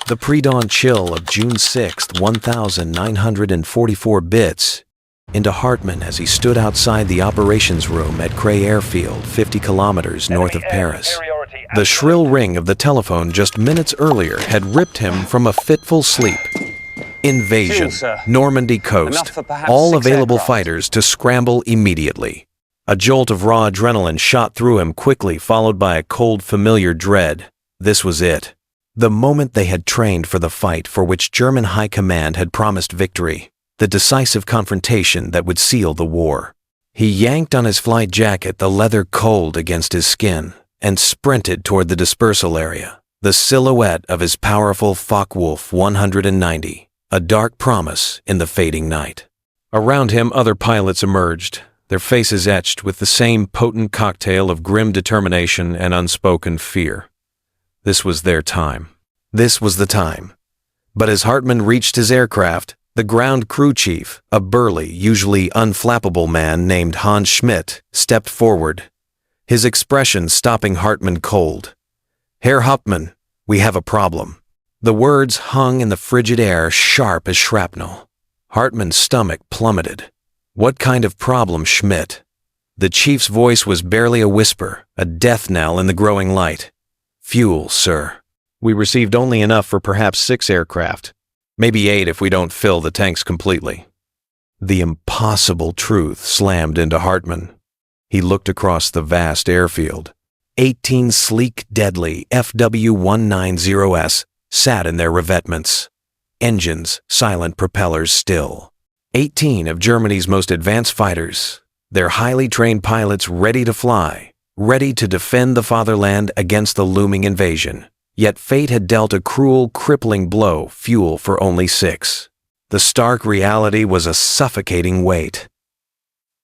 The pre-dawn chill of June 6th, 1944 bits into Hartman as he stood outside the operations room at Cray Airfield, 50 kilometers north of Paris. The shrill ring of the telephone just minutes earlier had ripped him from a fitful sleep. Invasion, Normandy coast, all available fighters to scramble immediately. A jolt of raw adrenaline shot through him quickly, followed by a cold, familiar dread. This was it. The moment they had trained for the fight for which German high command had promised victory. The decisive confrontation that would seal the war. He yanked on his flight jacket, the leather cold against his skin, and sprinted toward the dispersal area, the silhouette of his powerful Focke-Wulf 190, a dark promise in the fading night. Around him, other pilots emerged, their faces etched with the same potent cocktail of grim determination and unspoken fear. This was their time. This was the time. But as Hartman reached his aircraft, the ground crew chief, a burly, usually unflappable man named Hans Schmidt, stepped forward, his expression stopping Hartman cold. "Herr Hauptmann, we have a problem." The words hung in the frigid air, sharp as shrapnel. Hartman's stomach plummeted. What kind of problem, Schmidt? The chief's voice was barely a whisper, a death knell in the growing light. "Fuel, sir. We received only enough for perhaps 6 aircraft. Maybe 8 if we don't fill the tanks completely." The impossible truth slammed into Hartman. He looked across the vast airfield. 18 sleek, deadly FW-190s sat in their revetments. Engines, silent, propellers still. 18 of Germany's most advanced fighters, their highly trained pilots ready to fly, ready to defend the fatherland against the looming invasion. Yet fate had dealt a cruel, crippling blow, fuel for only 6. The stark reality was a suffocating weight.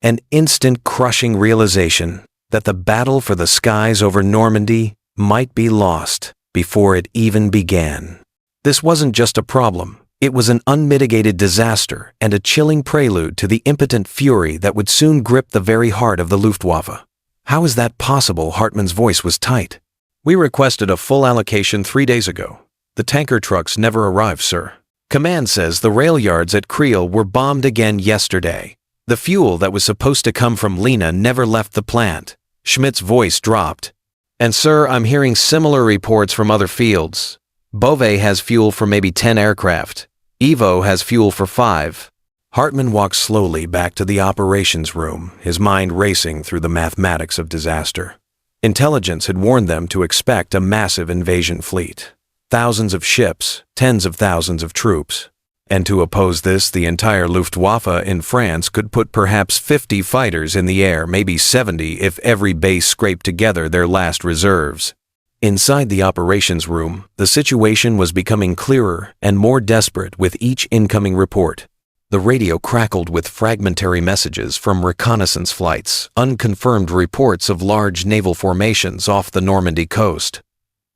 An instant crushing realization that the battle for the skies over Normandy might be lost before it even began. This wasn't just a problem. It was an unmitigated disaster and a chilling prelude to the impotent fury that would soon grip the very heart of the Luftwaffe. How is that possible? Hartman's voice was tight. "We requested a full allocation 3 days ago. The tanker trucks never arrived, sir. Command says the rail yards at Creel were bombed again yesterday. The fuel that was supposed to come from Lena never left the plant." Schmidt's voice dropped. "And sir, I'm hearing similar reports from other fields. Beauvais has fuel for maybe 10 aircraft. Evo has fuel for 5. Hartman walked slowly back to the operations room, his mind racing through the mathematics of disaster. Intelligence had warned them to expect a massive invasion fleet. Thousands of ships, tens of thousands of troops. And to oppose this, the entire Luftwaffe in France could put perhaps 50 fighters in the air, maybe 70 if every base scraped together their last reserves. Inside the operations room, the situation was becoming clearer and more desperate with each incoming report. The radio crackled with fragmentary messages from reconnaissance flights, unconfirmed reports of large naval formations off the Normandy coast.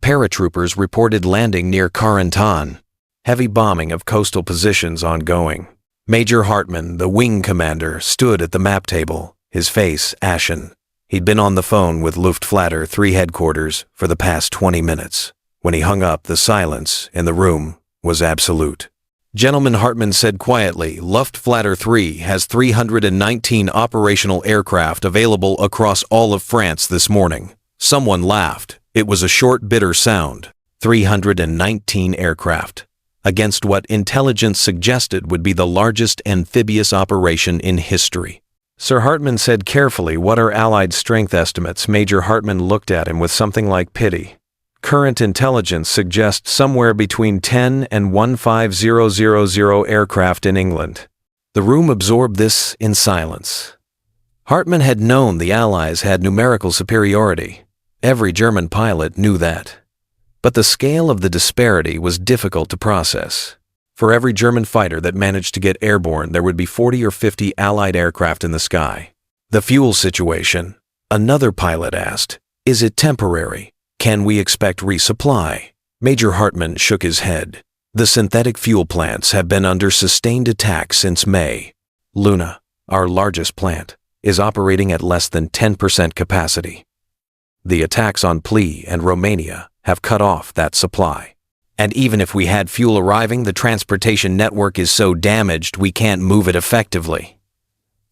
Paratroopers reported landing near Carentan. Heavy bombing of coastal positions ongoing. Major Hartman, the wing commander, stood at the map table, his face ashen. He'd been on the phone with Luftwaffe 3 headquarters for the past 20 minutes. When he hung up, the silence in the room was absolute. "Gentleman," Hartman said quietly, "Luftwaffe 3 has 319 operational aircraft available across all of France this morning." Someone laughed. It was a short, bitter sound. 319 aircraft. Against what intelligence suggested would be the largest amphibious operation in history. Sir Hartman said carefully, "What are Allied strength estimates?" Major Hartman looked at him with something like pity. "Current intelligence suggests somewhere between 10 and 15,000 aircraft in England." The room absorbed this in silence. Hartman had known the Allies had numerical superiority. Every German pilot knew that. But the scale of the disparity was difficult to process. For every German fighter that managed to get airborne, there would be 40 or 50 Allied aircraft in the sky. The fuel situation, another pilot asked, "Is it temporary? Can we expect resupply?" Major Hartman shook his head. "The synthetic fuel plants have been under sustained attack since May. Luna, our largest plant, is operating at less than 10% capacity. The attacks on Pli and Romania have cut off that supply. And even if we had fuel arriving, the transportation network is so damaged we can't move it effectively.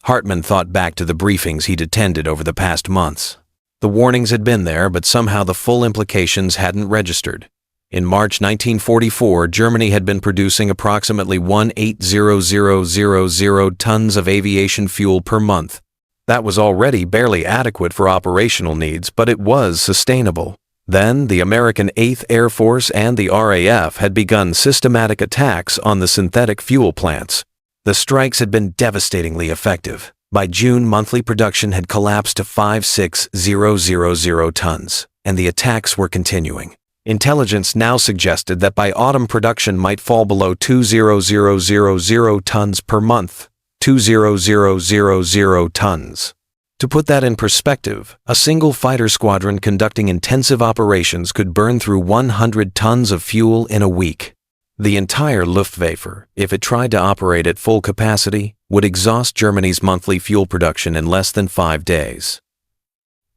Hartman thought back to the briefings he'd attended over the past months. The warnings had been there, but somehow the full implications hadn't registered. In March 1944, Germany had been producing approximately 18,000 tons of aviation fuel per month. That was already barely adequate for operational needs, but it was sustainable. Then, the American 8th Air Force and the RAF had begun systematic attacks on the synthetic fuel plants. The strikes had been devastatingly effective. By June, monthly production had collapsed to 56,000 tons, and the attacks were continuing. Intelligence now suggested that by autumn production might fall below 20,000 tons per month. 20,000 tons. To put that in perspective, a single fighter squadron conducting intensive operations could burn through 100 tons of fuel in a week. The entire Luftwaffe, if it tried to operate at full capacity, would exhaust Germany's monthly fuel production in less than 5 days.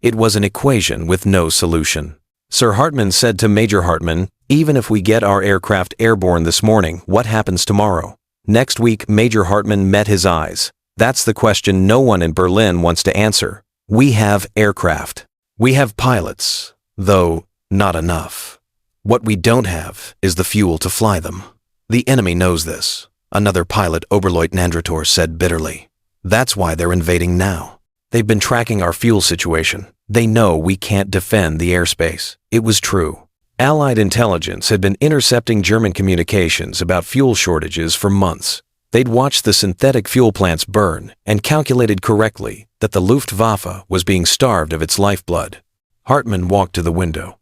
It was an equation with no solution. Sir Hartman said to Major Hartman, "Even if we get our aircraft airborne this morning, what happens tomorrow?" Next week, Major Hartman met his eyes. That's the question no one in Berlin wants to answer. We have aircraft. We have pilots, though not enough. What we don't have is the fuel to fly them. The enemy knows this, another pilot, Oberleutnant Nandrator, said bitterly. That's why they're invading now. They've been tracking our fuel situation. They know we can't defend the airspace. It was true. Allied intelligence had been intercepting German communications about fuel shortages for months. They'd watched the synthetic fuel plants burn and calculated correctly that the Luftwaffe was being starved of its lifeblood. Hartman walked to the window.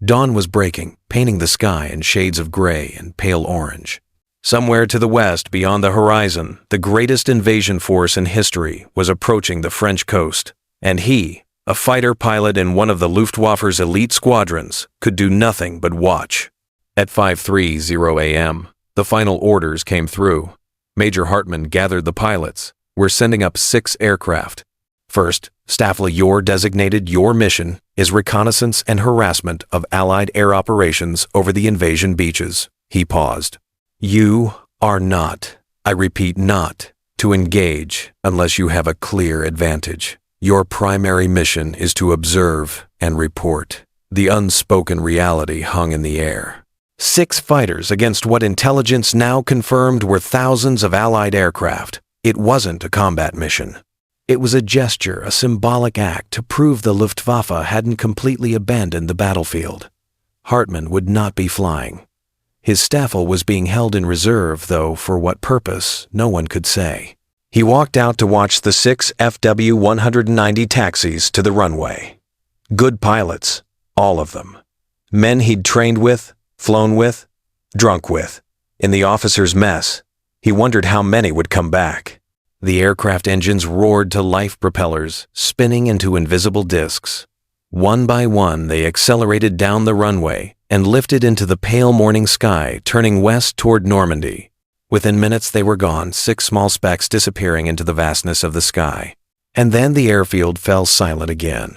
Dawn was breaking, painting the sky in shades of gray and pale orange. Somewhere to the west, beyond the horizon, the greatest invasion force in history was approaching the French coast, and he, a fighter pilot in one of the Luftwaffe's elite squadrons, could do nothing but watch. At 5:30 a.m., the final orders came through. Major Hartman gathered the pilots. We're sending up 6 aircraft. First, Staffele, your mission is reconnaissance and harassment of Allied air operations over the invasion beaches. He paused. You are not, I repeat not, to engage unless you have a clear advantage. Your primary mission is to observe and report. The unspoken reality hung in the air. 6 fighters against what intelligence now confirmed were thousands of Allied aircraft. It wasn't a combat mission. It was a gesture, a symbolic act to prove the Luftwaffe hadn't completely abandoned the battlefield. Hartman would not be flying. His Staffele was being held in reserve, though for what purpose, no one could say. He walked out to watch the 6 FW-190 taxis to the runway. Good pilots, all of them. Men he'd trained with, flown with, drunk with. In the officers' mess, he wondered how many would come back. The aircraft engines roared to life propellers, spinning into invisible discs. One by one, they accelerated down the runway and lifted into the pale morning sky, turning west toward Normandy. Within minutes, they were gone, 6 small specks disappearing into the vastness of the sky. And then the airfield fell silent again.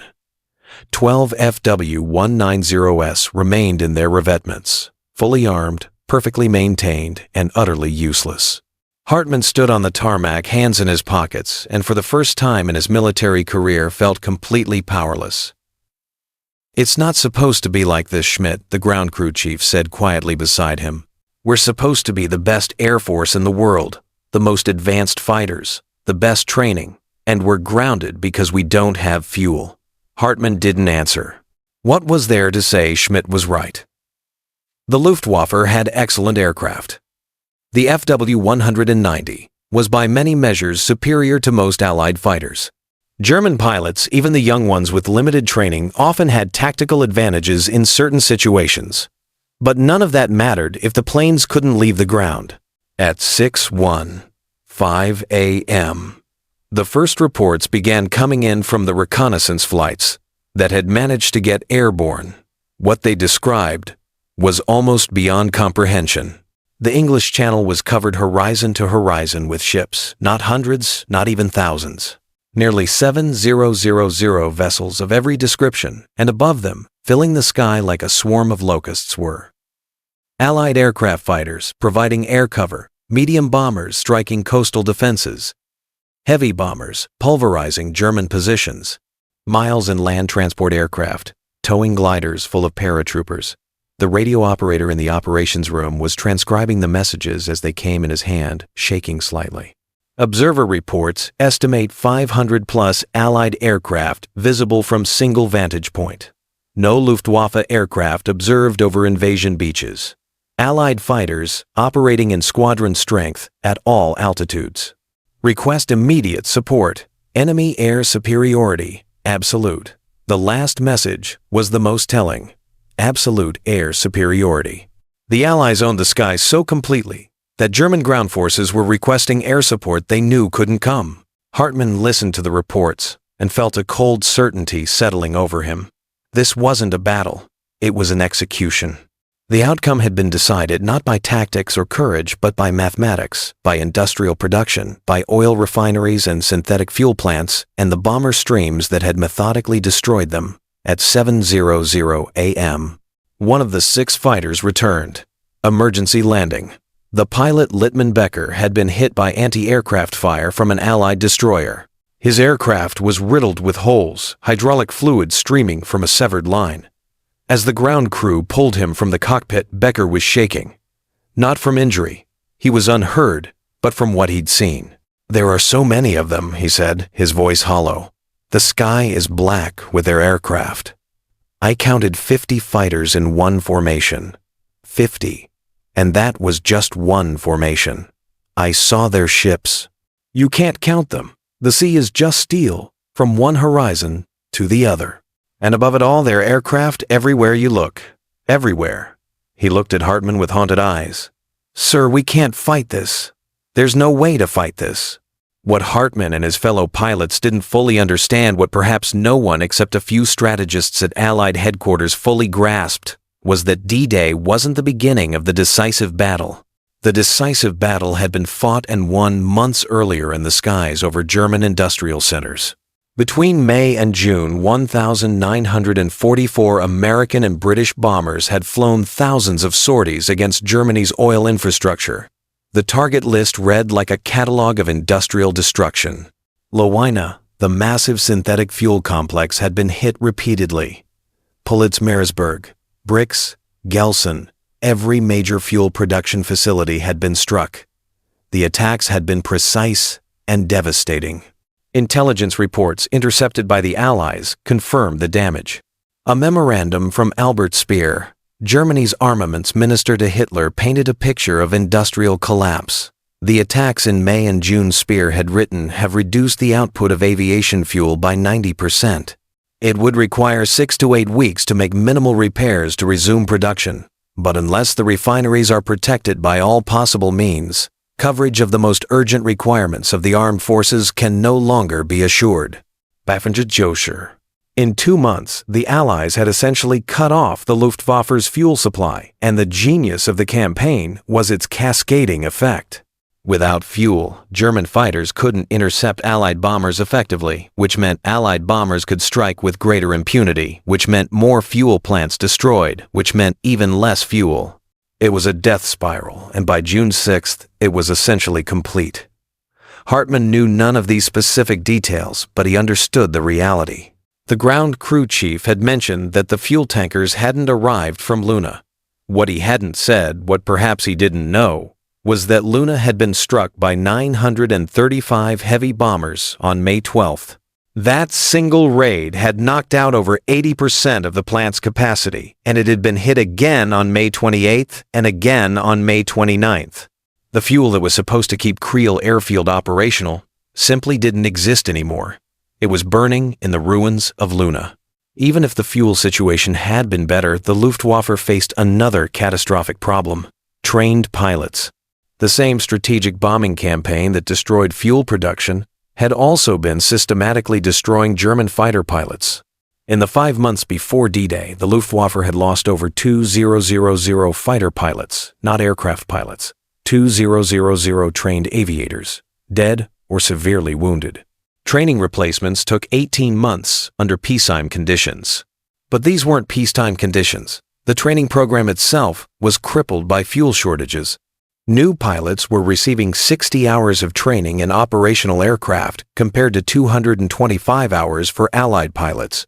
12 FW-190s remained in their revetments, fully armed, perfectly maintained, and utterly useless. Hartman stood on the tarmac, hands in his pockets, and for the first time in his military career felt completely powerless. It's not supposed to be like this, Schmidt, the ground crew chief said quietly beside him. We're supposed to be the best air force in the world, the most advanced fighters, the best training, and we're grounded because we don't have fuel. Hartman didn't answer. What was there to say Schmidt was right? The Luftwaffe had excellent aircraft. The FW-190 was by many measures superior to most Allied fighters. German pilots, even the young ones with limited training, often had tactical advantages in certain situations. But none of that mattered if the planes couldn't leave the ground. At 6:15 a.m., the first reports began coming in from the reconnaissance flights that had managed to get airborne. What they described was almost beyond comprehension. The English Channel was covered horizon to horizon with ships, not hundreds, not even thousands. Nearly 7,000 vessels of every description, and above them, filling the sky like a swarm of locusts, were Allied aircraft fighters providing air cover, medium bombers striking coastal defenses, heavy bombers pulverizing German positions, miles in land transport aircraft, towing gliders full of paratroopers. The radio operator in the operations room was transcribing the messages as they came in his hand, shaking slightly. Observer reports estimate 500-plus Allied aircraft visible from single vantage point. No Luftwaffe aircraft observed over invasion beaches. Allied fighters operating in squadron strength at all altitudes. Request immediate support. Enemy air superiority, absolute. The last message was the most telling. Absolute air superiority. The Allies owned the skies so completely that German ground forces were requesting air support they knew couldn't come. Hartman listened to the reports and felt a cold certainty settling over him. This wasn't a battle. It was an execution. The outcome had been decided not by tactics or courage, but by mathematics, by industrial production, by oil refineries and synthetic fuel plants, and the bomber streams that had methodically destroyed them. At 7:00 a.m., one of the 6 fighters returned. Emergency landing. The pilot Littman Becker had been hit by anti-aircraft fire from an Allied destroyer. His aircraft was riddled with holes, hydraulic fluid streaming from a severed line. As the ground crew pulled him from the cockpit, Becker was shaking. Not from injury. He was unhurt, but from what he'd seen. "There are so many of them," he said, his voice hollow. "The sky is black with their aircraft. I counted 50 fighters in one formation. 50. And that was just one formation. I saw their ships. You can't count them. The sea is just steel, from one horizon to the other. And above it all, their aircraft everywhere you look. Everywhere." He looked at Hartman with haunted eyes. "Sir, we can't fight this. There's no way to fight this." What Hartman and his fellow pilots didn't fully understand, what perhaps no one except a few strategists at Allied headquarters fully grasped, was that D-Day wasn't the beginning of the decisive battle. The decisive battle had been fought and won months earlier in the skies over German industrial centers. Between May and June, 1,944 American and British bombers had flown thousands of sorties against Germany's oil infrastructure. The target list read like a catalog of industrial destruction. Leuna, the massive synthetic fuel complex, had been hit repeatedly. Politz-Marisburg, Brix, Gelsen, every major fuel production facility had been struck. The attacks had been precise and devastating. Intelligence reports intercepted by the Allies confirmed the damage. A memorandum from Albert Speer, Germany's armaments minister to Hitler, painted a picture of industrial collapse. The attacks in May and June, Speer had written, have reduced the output of aviation fuel by 90%. It would require 6 to 8 weeks to make minimal repairs to resume production. But unless the refineries are protected by all possible means, coverage of the most urgent requirements of the armed forces can no longer be assured. Baffenjoscher. In 2 months, the Allies had essentially cut off the Luftwaffe's fuel supply, and the genius of the campaign was its cascading effect. Without fuel, German fighters couldn't intercept Allied bombers effectively, which meant Allied bombers could strike with greater impunity, which meant more fuel plants destroyed, which meant even less fuel. It was a death spiral, and by June 6th, it was essentially complete. Hartman knew none of these specific details, but he understood the reality. The ground crew chief had mentioned that the fuel tankers hadn't arrived from Luna. What he hadn't said, what perhaps he didn't know, was that Luna had been struck by 935 heavy bombers on May 12th. That single raid had knocked out over 80% of the plant's capacity, and it had been hit again on May 28th and again on May 29th. The fuel that was supposed to keep Creel Airfield operational simply didn't exist anymore. It was burning in the ruins of Luna. Even if the fuel situation had been better, the Luftwaffe faced another catastrophic problem: trained pilots. The same strategic bombing campaign that destroyed fuel production had also been systematically destroying German fighter pilots. In the 5 months before D-Day, the Luftwaffe had lost over 2,000 fighter pilots, not aircraft pilots, 2,000 trained aviators, dead or severely wounded. Training replacements took 18 months under peacetime conditions. But these weren't peacetime conditions. The training program itself was crippled by fuel shortages. New pilots were receiving 60 hours of training in operational aircraft compared to 225 hours for Allied pilots.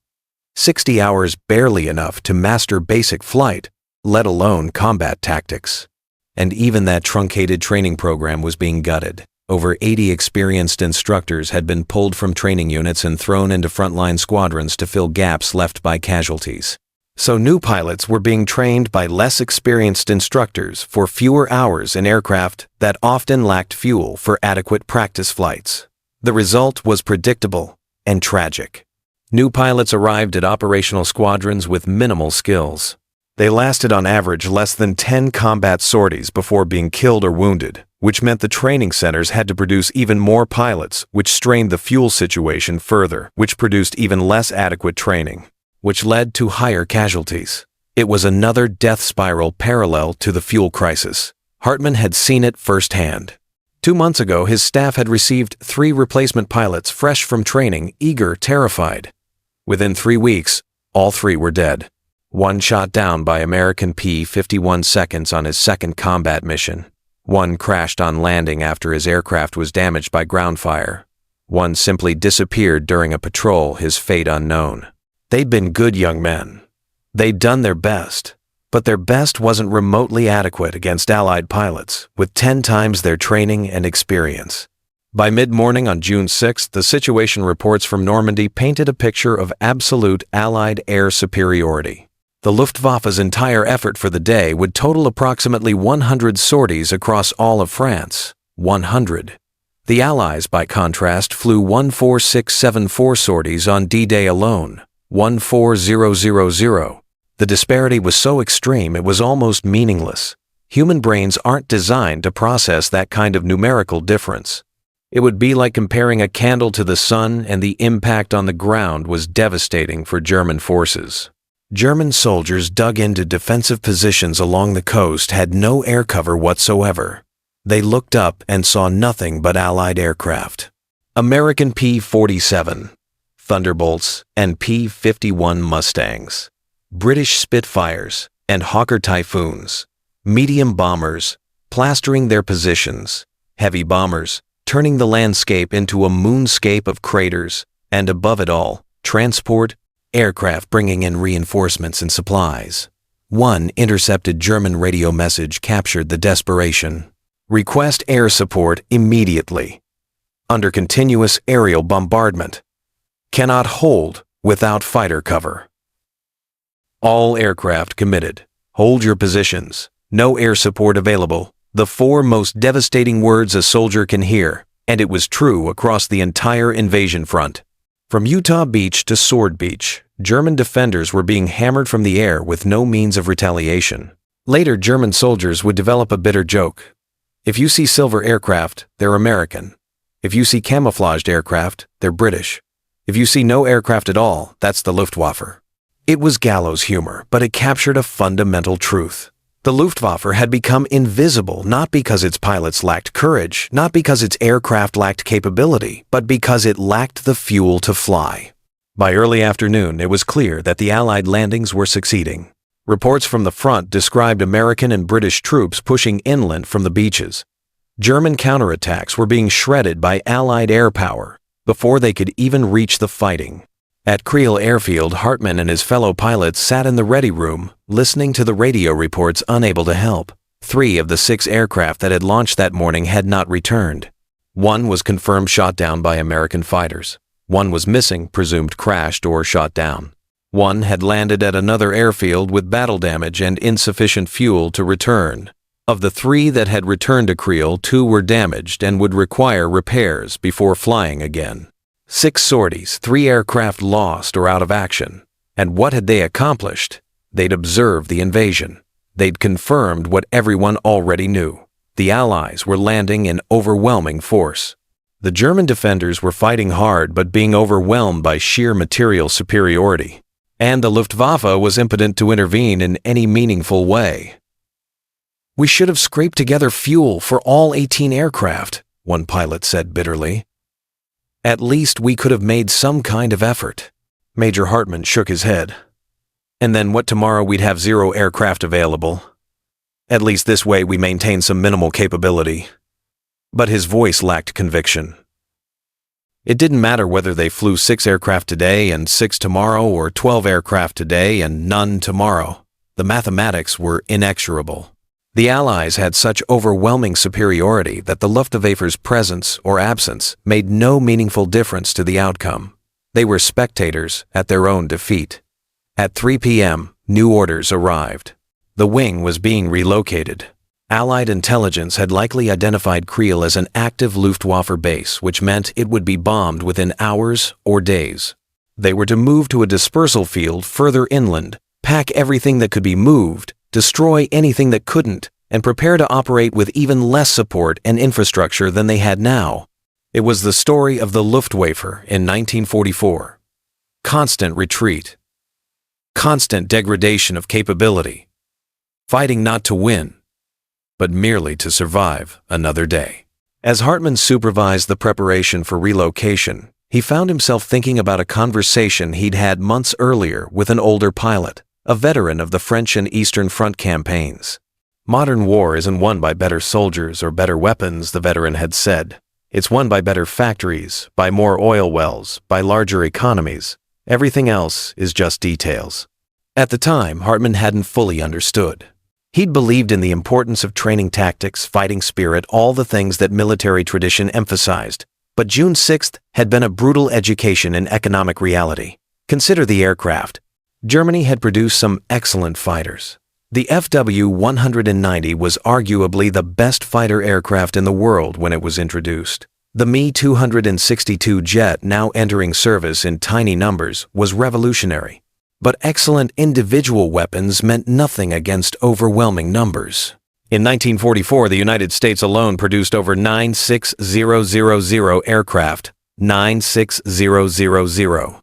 60 hours barely enough to master basic flight, let alone combat tactics. And even that truncated training program was being gutted. Over 80 experienced instructors had been pulled from training units and thrown into frontline squadrons to fill gaps left by casualties. So new pilots were being trained by less experienced instructors for fewer hours in aircraft that often lacked fuel for adequate practice flights. The result was predictable and tragic. New pilots arrived at operational squadrons with minimal skills. They lasted on average less than 10 combat sorties before being killed or wounded, which meant the training centers had to produce even more pilots, which strained the fuel situation further, which produced even less adequate training, which led to higher casualties. It was another death spiral parallel to the fuel crisis. Hartman had seen it firsthand. 2 months ago, his staff had received 3 replacement pilots fresh from training, eager, terrified. Within 3 weeks, all 3 were dead. One shot down by American P-51 seconds on his second combat mission. One crashed on landing after his aircraft was damaged by ground fire. One simply disappeared during a patrol, his fate unknown. They'd been good young men. They'd done their best, but their best wasn't remotely adequate against Allied pilots, with 10 times their training and experience. By mid-morning on June 6th, the situation reports from Normandy painted a picture of absolute Allied air superiority. The Luftwaffe's entire effort for the day would total approximately 100 sorties across all of France. 100. The Allies, by contrast, flew 14674 sorties on D-Day alone. 14000. The disparity was so extreme it was almost meaningless. Human brains aren't designed to process that kind of numerical difference. It would be like comparing a candle to the sun, and the impact on the ground was devastating for German forces. German soldiers dug into defensive positions along the coast had no air cover whatsoever. They looked up and saw nothing but Allied aircraft. American P-47, Thunderbolts, and P-51 Mustangs. British Spitfires and Hawker Typhoons. Medium bombers, plastering their positions. Heavy bombers, turning the landscape into a moonscape of craters, and above it all, transport, aircraft bringing in reinforcements and supplies. One intercepted German radio message captured the desperation. Request air support immediately. Under continuous aerial bombardment. Cannot hold without fighter cover. All aircraft committed. Hold your positions. No air support available. The 4 most devastating words a soldier can hear, and it was true across the entire invasion front. From Utah Beach to Sword Beach, German defenders were being hammered from the air with no means of retaliation. Later, German soldiers would develop a bitter joke. If you see silver aircraft, they're American. If you see camouflaged aircraft, they're British. If you see no aircraft at all, that's the Luftwaffe. It was gallows humor, but it captured a fundamental truth. The Luftwaffe had become invisible not because its pilots lacked courage, not because its aircraft lacked capability, but because it lacked the fuel to fly. By early afternoon, it was clear that the Allied landings were succeeding. Reports from the front described American and British troops pushing inland from the beaches. German counterattacks were being shredded by Allied air power before they could even reach the fighting. At Creel Airfield, Hartman and his fellow pilots sat in the ready room, listening to the radio reports, unable to help. 3 of the 6 aircraft that had launched that morning had not returned. 1 was confirmed shot down by American fighters. 1 was missing, presumed crashed or shot down. 1 had landed at another airfield with battle damage and insufficient fuel to return. Of the 3 that had returned to Creel, 2 were damaged and would require repairs before flying again. 6 sorties, 3 aircraft lost or out of action. And what had they accomplished? They'd observed the invasion. They'd confirmed what everyone already knew. The Allies were landing in overwhelming force. The German defenders were fighting hard but being overwhelmed by sheer material superiority. And the Luftwaffe was impotent to intervene in any meaningful way. "We should have scraped together fuel for all 18 aircraft," one pilot said bitterly. "At least we could have made some kind of effort." Major Hartman shook his head. And then what, tomorrow we'd have 0 aircraft available? At least this way we maintain some minimal capability. But his voice lacked conviction. It didn't matter whether they flew 6 aircraft today and 6 tomorrow, or 12 aircraft today and none tomorrow. The mathematics were inexorable. The Allies had such overwhelming superiority that the Luftwaffe's presence or absence made no meaningful difference to the outcome. They were spectators at their own defeat. At 3 p.m., new orders arrived. The wing was being relocated. Allied intelligence had likely identified Creel as an active Luftwaffe base, which meant it would be bombed within hours or days. They were to move to a dispersal field further inland, pack everything that could be moved, destroy anything that couldn't, and prepare to operate with even less support and infrastructure than they had now. It was the story of the Luftwaffe in 1944. Constant retreat. Constant degradation of capability. Fighting not to win, but merely to survive another day. As Hartman supervised the preparation for relocation, he found himself thinking about a conversation he'd had months earlier with an older pilot, a veteran of the French and Eastern Front campaigns. Modern war isn't won by better soldiers or better weapons, the veteran had said. It's won by better factories, by more oil wells, by larger economies. Everything else is just details. At the time, Hartman hadn't fully understood. He'd believed in the importance of training tactics, fighting spirit, all the things that military tradition emphasized. But June 6th had been a brutal education in economic reality. Consider the aircraft. Germany had produced some excellent fighters. The FW-190 was arguably the best fighter aircraft in the world when it was introduced. The Me-262 jet, now entering service in tiny numbers, was revolutionary. But excellent individual weapons meant nothing against overwhelming numbers. In 1944, the United States alone produced over 96000 aircraft. 96000.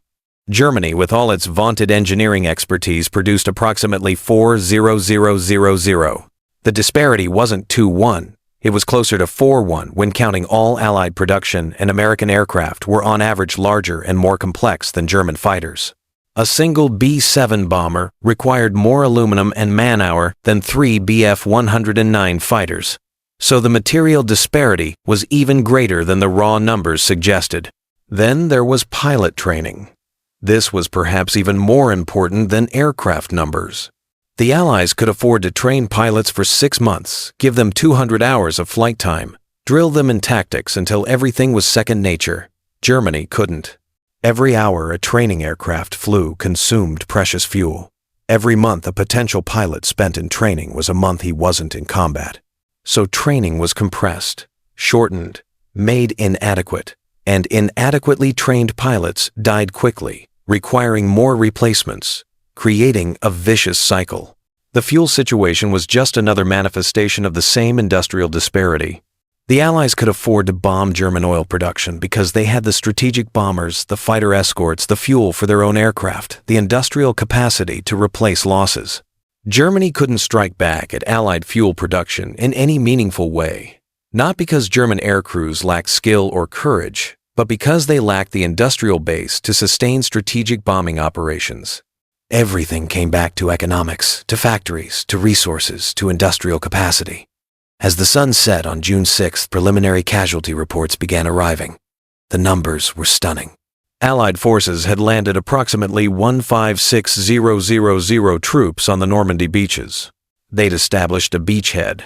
Germany, with all its vaunted engineering expertise, produced approximately 40000. The disparity wasn't 2-1. It was closer to 4-1 when counting all Allied production, and American aircraft were on average larger and more complex than German fighters. A single B-7 bomber required more aluminum and man-hour than 3 Bf-109 fighters. So the material disparity was even greater than the raw numbers suggested. Then there was pilot training. This was perhaps even more important than aircraft numbers. The Allies could afford to train pilots for 6 months, give them 200 hours of flight time, drill them in tactics until everything was second nature. Germany couldn't. Every hour a training aircraft flew consumed precious fuel. Every month a potential pilot spent in training was a month he wasn't in combat. So training was compressed, shortened, made inadequate, and inadequately trained pilots died quickly, requiring more replacements, creating a vicious cycle. The fuel situation was just another manifestation of the same industrial disparity. The Allies could afford to bomb German oil production because they had the strategic bombers, the fighter escorts, the fuel for their own aircraft, the industrial capacity to replace losses. Germany couldn't strike back at Allied fuel production in any meaningful way, not because German air crews lacked skill or courage, but because they lacked the industrial base to sustain strategic bombing operations. Everything came back to economics, to factories, to resources, to industrial capacity. As the sun set on June 6th, preliminary casualty reports began arriving. The numbers were stunning. Allied forces had landed approximately 156,000 troops on the Normandy beaches. They'd established a beachhead.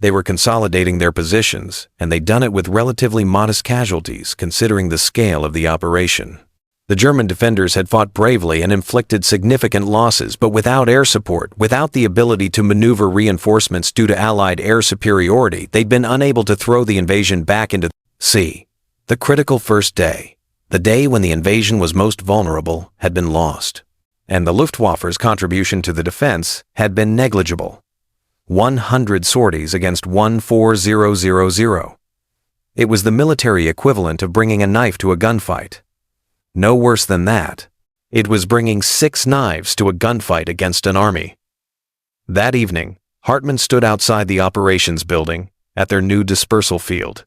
They were consolidating their positions, and they'd done it with relatively modest casualties considering the scale of the operation. The German defenders had fought bravely and inflicted significant losses, but without air support, without the ability to maneuver reinforcements due to Allied air superiority, they'd been unable to throw the invasion back into the sea. The critical first day, the day when the invasion was most vulnerable, had been lost, and the Luftwaffe's contribution to the defense had been negligible. 100 sorties against 14,000. It was the military equivalent of bringing a knife to a gunfight. No worse than that. It was bringing 6 knives to a gunfight against an army. That evening, Hartman stood outside the operations building at their new dispersal field.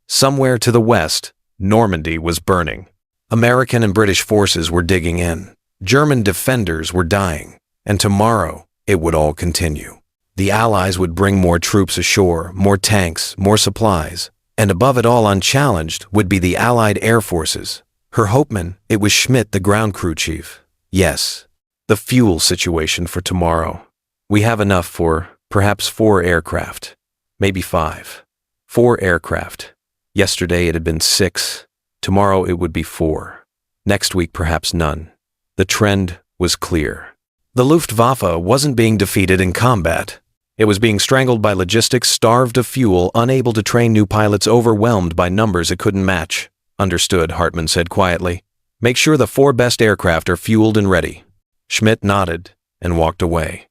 Somewhere to the west, Normandy was burning. American and British forces were digging in. German defenders were dying, and tomorrow it would all continue. The Allies would bring more troops ashore, more tanks, more supplies, and above it all unchallenged would be the Allied air forces. Her Hauptmann, it was Schmidt, the ground crew chief. Yes, the fuel situation for tomorrow. We have enough for perhaps 4 aircraft, maybe 5. 4 aircraft. Yesterday it had been 6. Tomorrow it would be 4. Next week perhaps none. The trend was clear. The Luftwaffe wasn't being defeated in combat. It was being strangled by logistics, starved of fuel, unable to train new pilots, overwhelmed by numbers it couldn't match. Understood, Hartman said quietly. Make sure the 4 best aircraft are fueled and ready. Schmidt nodded and walked away.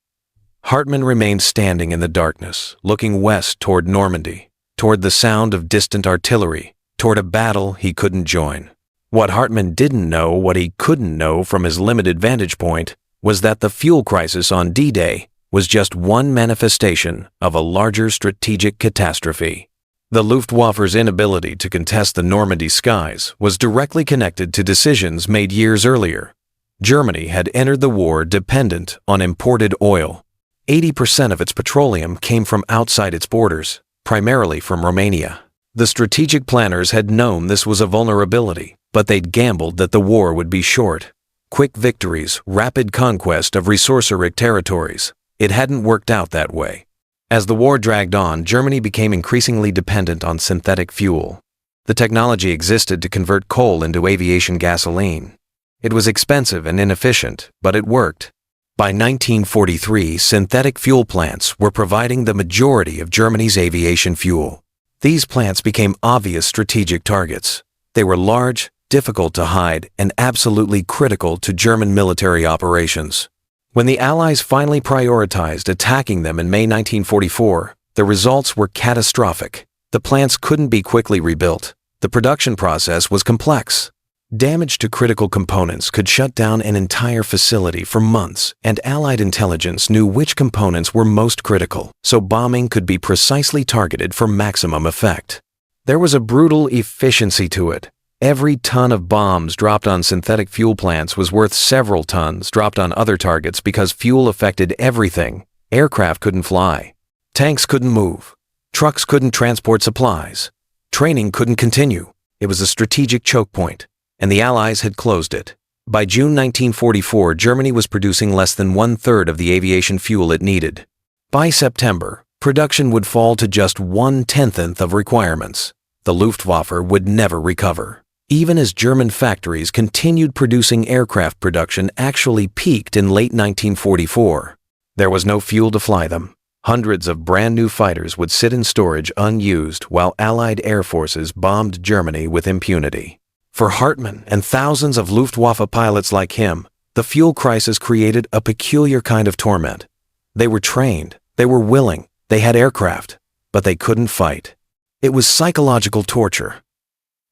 Hartman remained standing in the darkness, looking west toward Normandy, toward the sound of distant artillery, toward a battle he couldn't join. What Hartman didn't know, what he couldn't know from his limited vantage point, was that the fuel crisis on D-Day was just one manifestation of a larger strategic catastrophe. The Luftwaffe's inability to contest the Normandy skies was directly connected to decisions made years earlier. Germany had entered the war dependent on imported oil. 80% of its petroleum came from outside its borders, primarily from Romania. The strategic planners had known this was a vulnerability, but they'd gambled that the war would be short. Quick victories, rapid conquest of resource-rich territories. It hadn't worked out that way. As the war dragged on, Germany became increasingly dependent on synthetic fuel. The technology existed to convert coal into aviation gasoline. It was expensive and inefficient, but it worked. By 1943, synthetic fuel plants were providing the majority of Germany's aviation fuel. These plants became obvious strategic targets. They were large, difficult to hide, and absolutely critical to German military operations. When the Allies finally prioritized attacking them in May 1944, the results were catastrophic. The plants couldn't be quickly rebuilt. The production process was complex. Damage to critical components could shut down an entire facility for months, and Allied intelligence knew which components were most critical, so bombing could be precisely targeted for maximum effect. There was a brutal efficiency to it. Every ton of bombs dropped on synthetic fuel plants was worth several tons dropped on other targets because fuel affected everything. Aircraft couldn't fly. Tanks couldn't move. Trucks couldn't transport supplies. Training couldn't continue. It was a strategic choke point, and the Allies had closed it. By June 1944, Germany was producing less than 1/3 of the aviation fuel it needed. By September, production would fall to just 1/10th of requirements. The Luftwaffe would never recover. Even as German factories continued producing, aircraft production actually peaked in late 1944. There was no fuel to fly them. Hundreds of brand-new fighters would sit in storage unused while Allied air forces bombed Germany with impunity. For Hartman and thousands of Luftwaffe pilots like him, the fuel crisis created a peculiar kind of torment. They were trained, they were willing, they had aircraft, but they couldn't fight. It was psychological torture.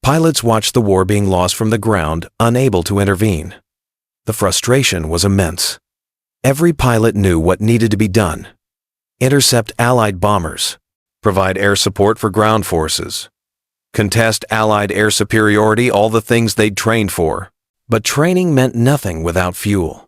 Pilots watched the war being lost from the ground, unable to intervene. The frustration was immense. Every pilot knew what needed to be done. Intercept Allied bombers, provide air support for ground forces, contest Allied air superiority, all the things they'd trained for. But training meant nothing without fuel.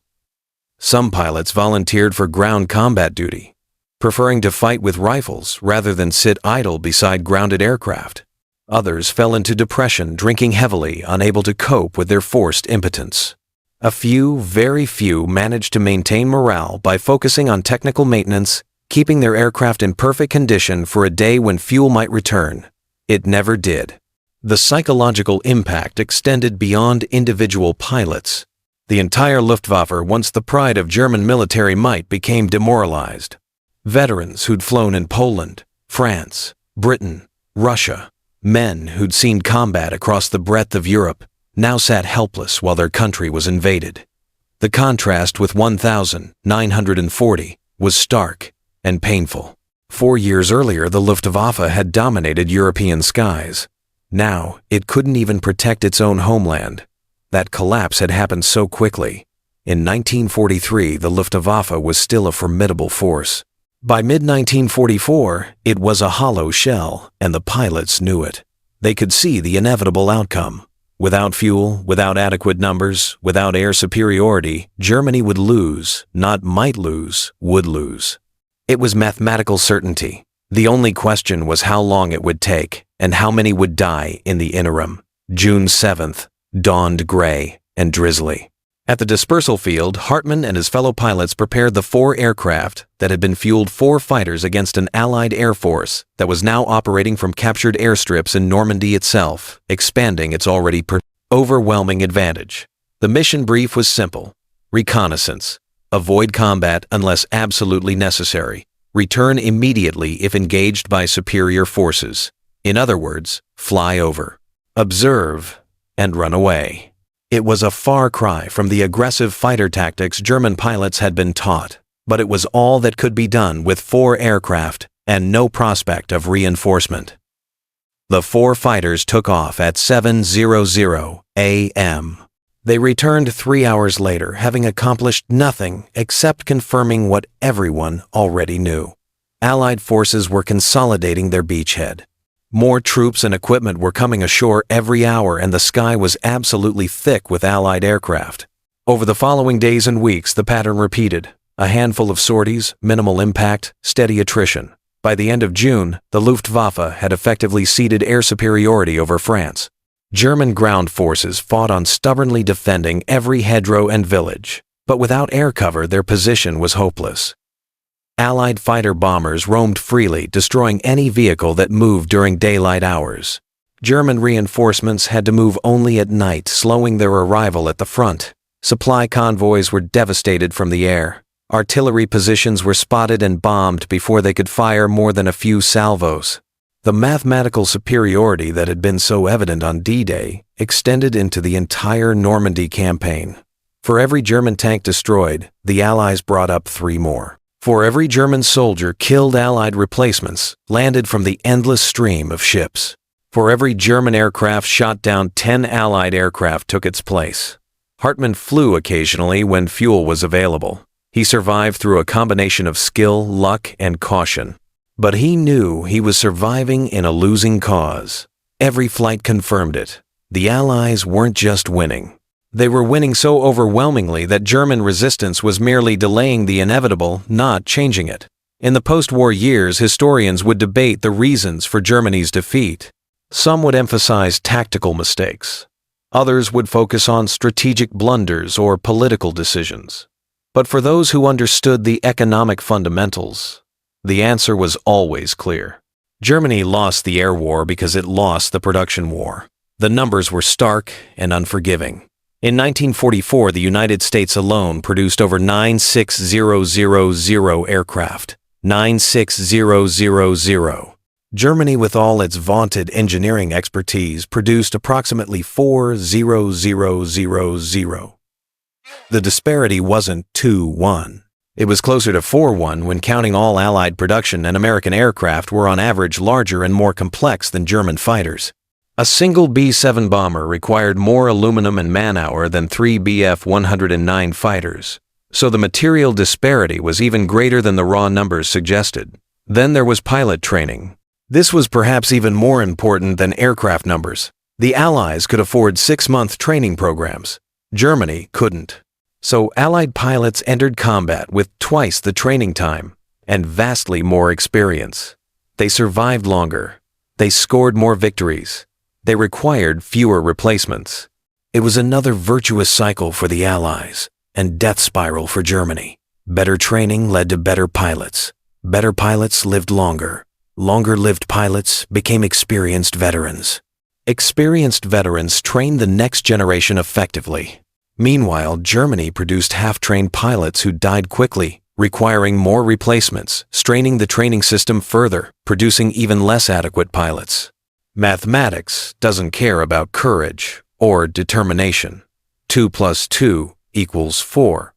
Some pilots volunteered for ground combat duty, preferring to fight with rifles rather than sit idle beside grounded aircraft. Others fell into depression, drinking heavily, unable to cope with their forced impotence. A few, very few, managed to maintain morale by focusing on technical maintenance, keeping their aircraft in perfect condition for a day when fuel might return. It never did. The psychological impact extended beyond individual pilots. The entire Luftwaffe, once the pride of German military might, became demoralized. Veterans who'd flown in Poland, France, Britain, Russia, men who'd seen combat across the breadth of Europe, now sat helpless while their country was invaded. The contrast with 1,940 was stark and painful. 4 years earlier, the Luftwaffe had dominated European skies. Now, it couldn't even protect its own homeland. That collapse had happened so quickly. In 1943, the Luftwaffe was still a formidable force. By mid-1944, it was a hollow shell, and the pilots knew it. They could see the inevitable outcome. Without fuel, without adequate numbers, without air superiority, Germany would lose, not might lose, would lose. It was mathematical certainty. The only question was how long it would take, and how many would die in the interim. June 7th dawned gray and drizzly. At the dispersal field, Hartman and his fellow pilots prepared the 4 aircraft that had been fueled 4 fighters against an Allied air force that was now operating from captured airstrips in Normandy itself, expanding its already overwhelming advantage. The mission brief was simple. Reconnaissance. Avoid combat unless absolutely necessary. Return immediately if engaged by superior forces. In other words, fly over. Observe and run away. It was a far cry from the aggressive fighter tactics German pilots had been taught, but it was all that could be done with 4 aircraft and no prospect of reinforcement. The 4 fighters took off at 7:00 a.m. They returned 3 hours later, having accomplished nothing except confirming what everyone already knew. Allied forces were consolidating their beachhead. More troops and equipment were coming ashore every hour, and the sky was absolutely thick with Allied aircraft. Over the following days and weeks, the pattern repeated. A handful of sorties, minimal impact, steady attrition. By the end of June, the Luftwaffe had effectively ceded air superiority over France. German ground forces fought on stubbornly defending every hedgerow and village, but without air cover, their position was hopeless. Allied fighter bombers roamed freely, destroying any vehicle that moved during daylight hours. German reinforcements had to move only at night, slowing their arrival at the front. Supply convoys were devastated from the air. Artillery positions were spotted and bombed before they could fire more than a few salvos. The mathematical superiority that had been so evident on D-Day extended into the entire Normandy campaign. For every German tank destroyed, the Allies brought up 3 more. For every German soldier killed, Allied replacements landed from the endless stream of ships. For every German aircraft shot down, 10 Allied aircraft took its place. Hartman flew occasionally when fuel was available. He survived through a combination of skill, luck, and caution. But he knew he was surviving in a losing cause. Every flight confirmed it. The Allies weren't just winning. They were winning so overwhelmingly that German resistance was merely delaying the inevitable, not changing it. In the post-war years, historians would debate the reasons for Germany's defeat. Some would emphasize tactical mistakes. Others would focus on strategic blunders or political decisions. But for those who understood the economic fundamentals, the answer was always clear. Germany lost the air war because it lost the production war. The numbers were stark and unforgiving. In 1944, the United States alone produced over 96000 aircraft. 96000. Germany, with all its vaunted engineering expertise, produced approximately 40000. The disparity wasn't 2-1. It was closer to 4-1 when counting all Allied production, and American aircraft were on average larger and more complex than German fighters. A single B-7 bomber required more aluminum and man-hour than 3 Bf-109 fighters, so the material disparity was even greater than the raw numbers suggested. Then there was pilot training. This was perhaps even more important than aircraft numbers. The Allies could afford 6-month training programs. Germany couldn't. So Allied pilots entered combat with twice the training time and vastly more experience. They survived longer. They scored more victories. They required fewer replacements. It was another virtuous cycle for the Allies and death spiral for Germany. Better training led to better pilots. Better pilots lived longer. Longer-lived pilots became experienced veterans. Experienced veterans trained the next generation effectively. Meanwhile, Germany produced half-trained pilots who died quickly, requiring more replacements, straining the training system further, producing even less adequate pilots. Mathematics doesn't care about courage or determination. 2 + 2 = 4,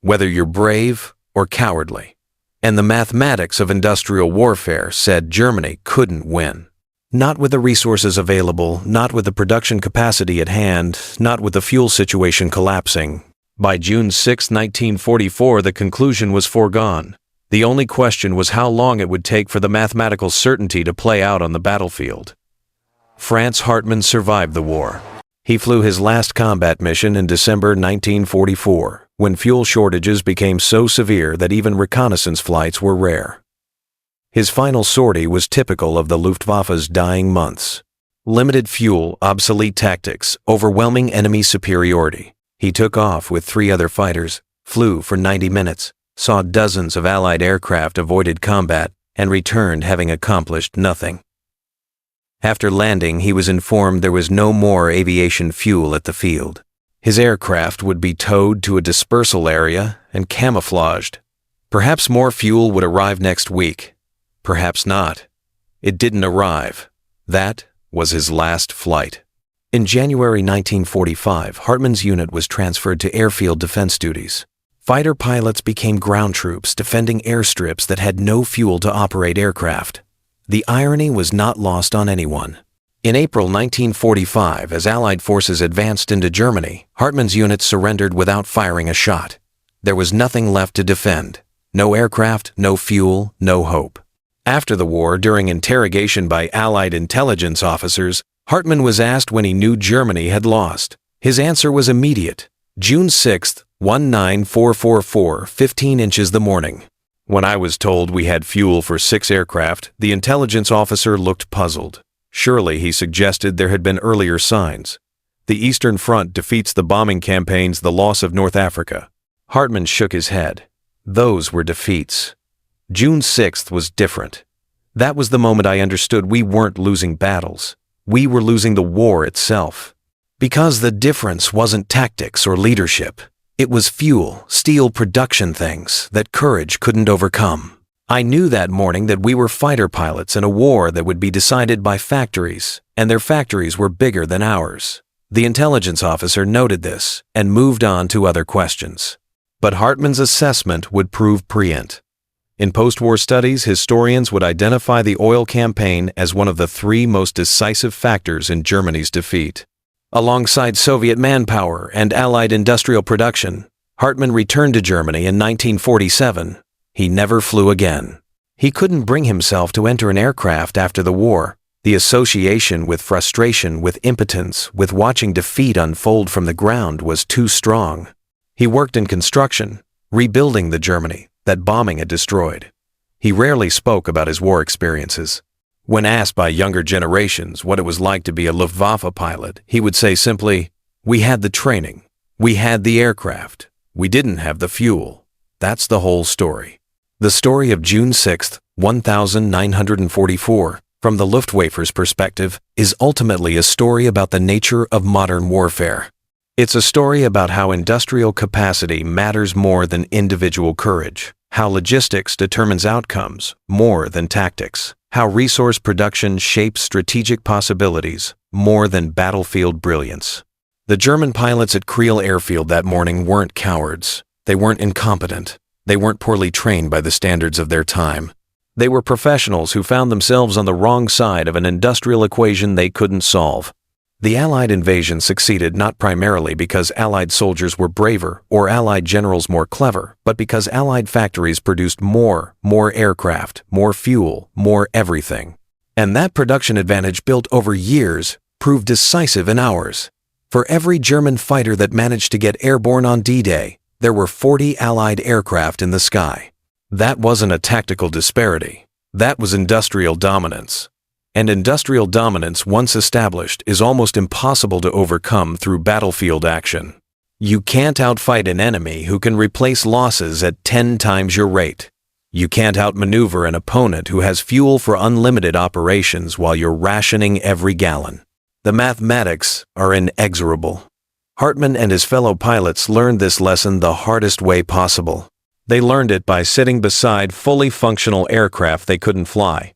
whether you're brave or cowardly. And the mathematics of industrial warfare said Germany couldn't win. Not with the resources available, not with the production capacity at hand, not with the fuel situation collapsing. By June 6, 1944, the conclusion was foregone. The only question was how long it would take for the mathematical certainty to play out on the battlefield. Franz Hartmann survived the war. He flew his last combat mission in December 1944, when fuel shortages became so severe that even reconnaissance flights were rare. His final sortie was typical of the Luftwaffe's dying months. Limited fuel, obsolete tactics, overwhelming enemy superiority. He took off with 3 other fighters, flew for 90 minutes, saw dozens of Allied aircraft avoided combat, and returned having accomplished nothing. After landing, he was informed there was no more aviation fuel at the field. His aircraft would be towed to a dispersal area and camouflaged. Perhaps more fuel would arrive next week. Perhaps not. It didn't arrive. That was his last flight. In January 1945, Hartman's unit was transferred to airfield defense duties. Fighter pilots became ground troops defending airstrips that had no fuel to operate aircraft. The irony was not lost on anyone. In April 1945, as Allied forces advanced into Germany, Hartman's unit surrendered without firing a shot. There was nothing left to defend. No aircraft, no fuel, no hope. After the war, during interrogation by Allied intelligence officers, Hartman was asked when he knew Germany had lost. His answer was immediate. June 6, 19444, 15 inches the morning. When I was told we had fuel for 6 aircraft, the intelligence officer looked puzzled. Surely, he suggested, there had been earlier signs. The Eastern Front defeats the bombing campaigns, the loss of North Africa. Hartman shook his head. Those were defeats. June 6th was different. That was the moment I understood we weren't losing battles. We were losing the war itself. Because the difference wasn't tactics or leadership. It was fuel, steel production things that courage couldn't overcome. I knew that morning that we were fighter pilots in a war that would be decided by factories, and their factories were bigger than ours. The intelligence officer noted this and moved on to other questions. But Hartman's assessment would prove prescient. In post-war studies, historians would identify the oil campaign as one of the 3 most decisive factors in Germany's defeat. Alongside Soviet manpower and Allied industrial production, Hartman returned to Germany in 1947. He never flew again. He couldn't bring himself to enter an aircraft after the war. The association with frustration, with impotence, with watching defeat unfold from the ground was too strong. He worked in construction, rebuilding the Germany that bombing had destroyed. He rarely spoke about his war experiences. When asked by younger generations what it was like to be a Luftwaffe pilot, he would say simply, "We had the training. We had the aircraft. We didn't have the fuel." That's the whole story. The story of June 6, 1944, from the Luftwaffe's perspective, is ultimately a story about the nature of modern warfare. It's a story about how industrial capacity matters more than individual courage, how logistics determines outcomes more than tactics, how resource production shapes strategic possibilities more than battlefield brilliance. The German pilots at Creel Airfield that morning weren't cowards. They weren't incompetent. They weren't poorly trained by the standards of their time. They were professionals who found themselves on the wrong side of an industrial equation they couldn't solve. The Allied invasion succeeded not primarily because Allied soldiers were braver or Allied generals more clever, but because Allied factories produced more aircraft, more fuel, more everything. And that production advantage built over years proved decisive in ours. For every German fighter that managed to get airborne on D-Day, there were 40 Allied aircraft in the sky. That wasn't a tactical disparity. That was industrial dominance. And industrial dominance, once established, is almost impossible to overcome through battlefield action. You can't outfight an enemy who can replace losses at 10 times your rate. You can't outmaneuver an opponent who has fuel for unlimited operations while you're rationing every gallon. The mathematics are inexorable. Hartman and his fellow pilots learned this lesson the hardest way possible. They learned it by sitting beside fully functional aircraft they couldn't fly,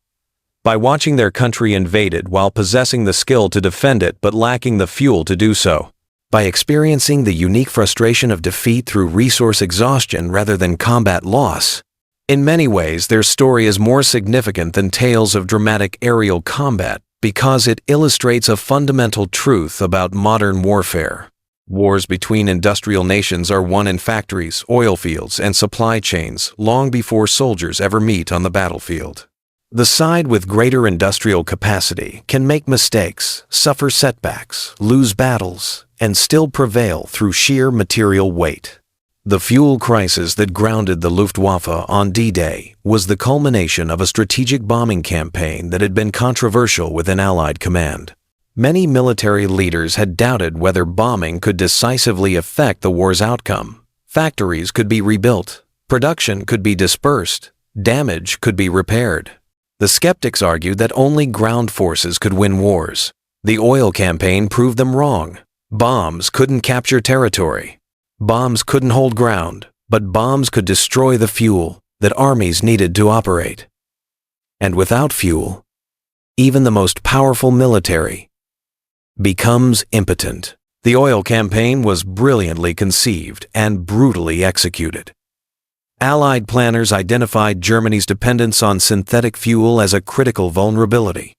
by watching their country invaded while possessing the skill to defend it but lacking the fuel to do so, by experiencing the unique frustration of defeat through resource exhaustion rather than combat loss. In many ways, their story is more significant than tales of dramatic aerial combat because it illustrates a fundamental truth about modern warfare. Wars between industrial nations are won in factories, oil fields, and supply chains long before soldiers ever meet on the battlefield. The side with greater industrial capacity can make mistakes, suffer setbacks, lose battles, and still prevail through sheer material weight. The fuel crisis that grounded the Luftwaffe on D-Day was the culmination of a strategic bombing campaign that had been controversial within Allied command. Many military leaders had doubted whether bombing could decisively affect the war's outcome. Factories could be rebuilt, production could be dispersed, damage could be repaired. The skeptics argued that only ground forces could win wars. The oil campaign proved them wrong. Bombs couldn't capture territory. Bombs couldn't hold ground, but bombs could destroy the fuel that armies needed to operate. And without fuel, even the most powerful military becomes impotent. The oil campaign was brilliantly conceived and brutally executed. Allied planners identified Germany's dependence on synthetic fuel as a critical vulnerability.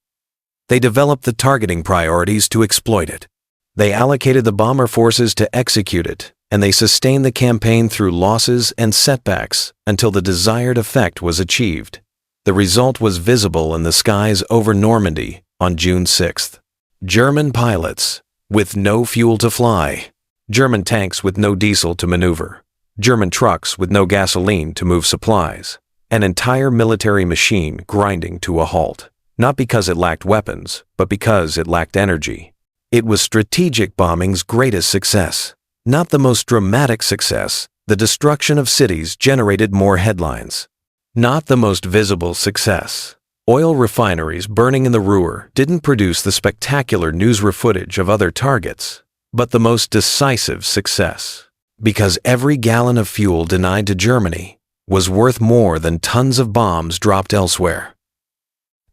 They developed the targeting priorities to exploit it. They allocated the bomber forces to execute it, and they sustained the campaign through losses and setbacks until the desired effect was achieved. The result was visible in the skies over Normandy on June 6th. German pilots with no fuel to fly, German tanks with no diesel to maneuver, German trucks with no gasoline to move supplies, an entire military machine grinding to a halt, not because it lacked weapons, but because it lacked energy. It was strategic bombing's greatest success. Not the most dramatic success, the destruction of cities generated more headlines. Not the most visible success. Oil refineries burning in the Ruhr didn't produce the spectacular newsreel footage of other targets, but the most decisive success. Because every gallon of fuel denied to Germany was worth more than tons of bombs dropped elsewhere.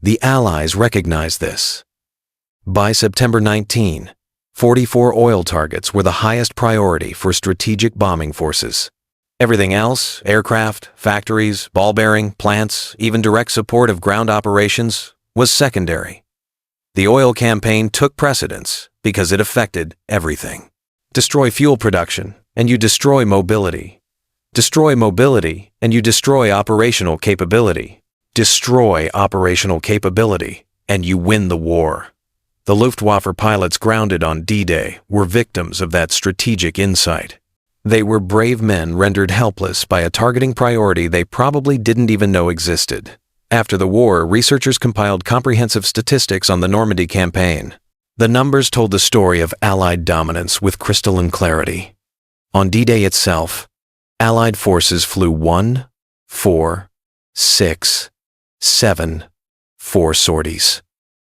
The Allies recognized this. By September 19, 44 oil targets were the highest priority for strategic bombing forces. Everything else, aircraft, factories, ball bearing, plants, even direct support of ground operations, was secondary. The oil campaign took precedence because it affected everything. Destroy fuel production, and you destroy mobility. Destroy mobility, and you destroy operational capability. Destroy operational capability, and you win the war. The Luftwaffe pilots grounded on D-Day were victims of that strategic insight. They were brave men rendered helpless by a targeting priority they probably didn't even know existed. After the war, researchers compiled comprehensive statistics on the Normandy campaign. The numbers told the story of Allied dominance with crystalline clarity. On D-Day itself, Allied forces flew 1, 4, 6, 7, 4 sorties.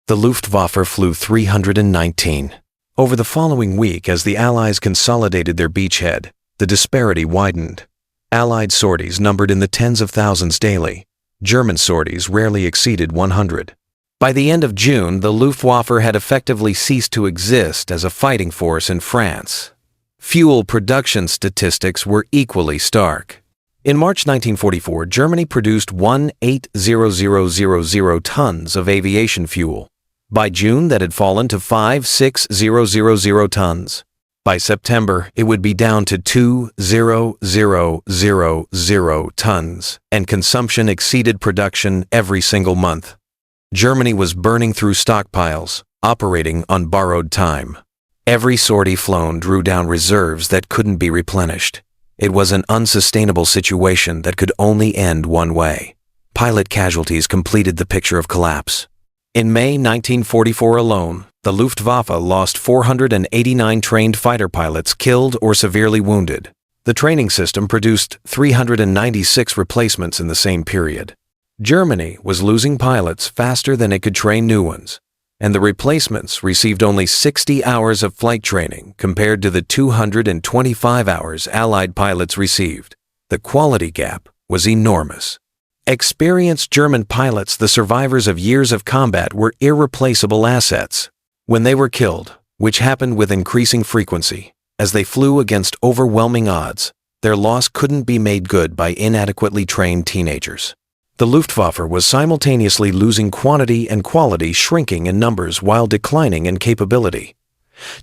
The Luftwaffe flew 319. Over the following week, as the Allies consolidated their beachhead, the disparity widened. Allied sorties numbered in the tens of thousands daily. German sorties rarely exceeded 100. By the end of June, the Luftwaffe had effectively ceased to exist as a fighting force in France. Fuel production statistics were equally stark. In March 1944, Germany produced 1,800,000 tons of aviation fuel. By June, that had fallen to 5,600,000 tons. By September, it would be down to 2,000 tons, and consumption exceeded production every single month. Germany was burning through stockpiles, operating on borrowed time. Every sortie flown drew down reserves that couldn't be replenished. It was an unsustainable situation that could only end one way. Pilot casualties completed the picture of collapse. In May 1944 alone, the Luftwaffe lost 489 trained fighter pilots killed or severely wounded. The training system produced 396 replacements in the same period. Germany was losing pilots faster than it could train new ones, and the replacements received only 60 hours of flight training compared to the 225 hours Allied pilots received. The quality gap was enormous. Experienced German pilots, the survivors of years of combat, were irreplaceable assets. When they were killed, which happened with increasing frequency, as they flew against overwhelming odds, their loss couldn't be made good by inadequately trained teenagers. The Luftwaffe was simultaneously losing quantity and quality, shrinking in numbers while declining in capability.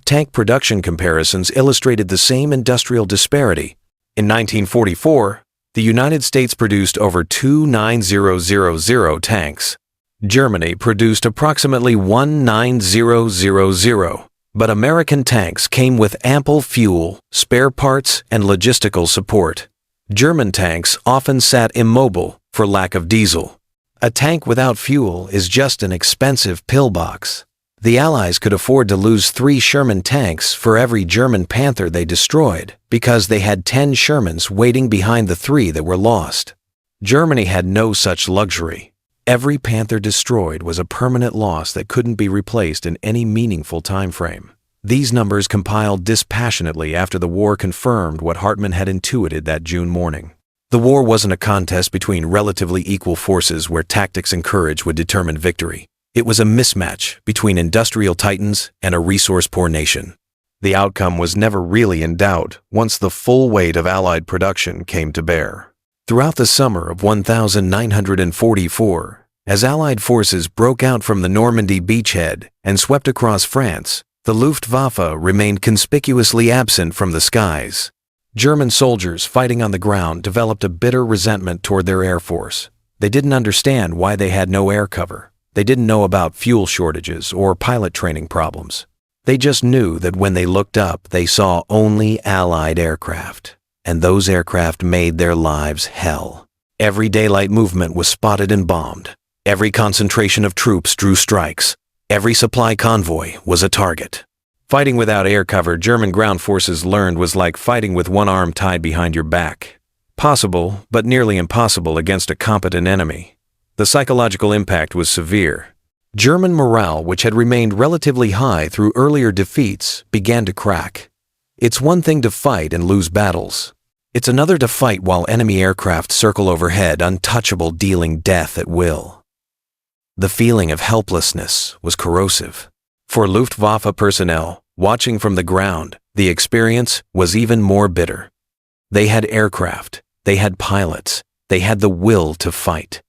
Tank production comparisons illustrated the same industrial disparity. In 1944, the United States produced over 2,900 tanks. Germany produced approximately 19000, but American tanks came with ample fuel, spare parts, and logistical support. German tanks often sat immobile for lack of diesel. A tank without fuel is just an expensive pillbox. The Allies could afford to lose 3 Sherman tanks for every German Panther they destroyed because they had 10 Shermans waiting behind the 3 that were lost. Germany had no such luxury. Every Panther destroyed was a permanent loss that couldn't be replaced in any meaningful time frame. These numbers compiled dispassionately after the war confirmed what Hartman had intuited that June morning. The war wasn't a contest between relatively equal forces where tactics and courage would determine victory. It was a mismatch between industrial titans and a resource-poor nation. The outcome was never really in doubt once the full weight of Allied production came to bear. Throughout the summer of 1944, as Allied forces broke out from the Normandy beachhead and swept across France, the Luftwaffe remained conspicuously absent from the skies. German soldiers fighting on the ground developed a bitter resentment toward their air force. They didn't understand why they had no air cover. They didn't know about fuel shortages or pilot training problems. They just knew that when they looked up, they saw only Allied aircraft. And those aircraft made their lives hell. Every daylight movement was spotted and bombed. Every concentration of troops drew strikes. Every supply convoy was a target. Fighting without air cover, German ground forces learned was like fighting with one arm tied behind your back. Possible, but nearly impossible against a competent enemy. The psychological impact was severe. German morale, which had remained relatively high through earlier defeats, began to crack. It's one thing to fight and lose battles. It's another to fight while enemy aircraft circle overhead, untouchable, dealing death at will. The feeling of helplessness was corrosive. For Luftwaffe personnel, watching from the ground, the experience was even more bitter. They had aircraft, they had pilots, they had the will to fight.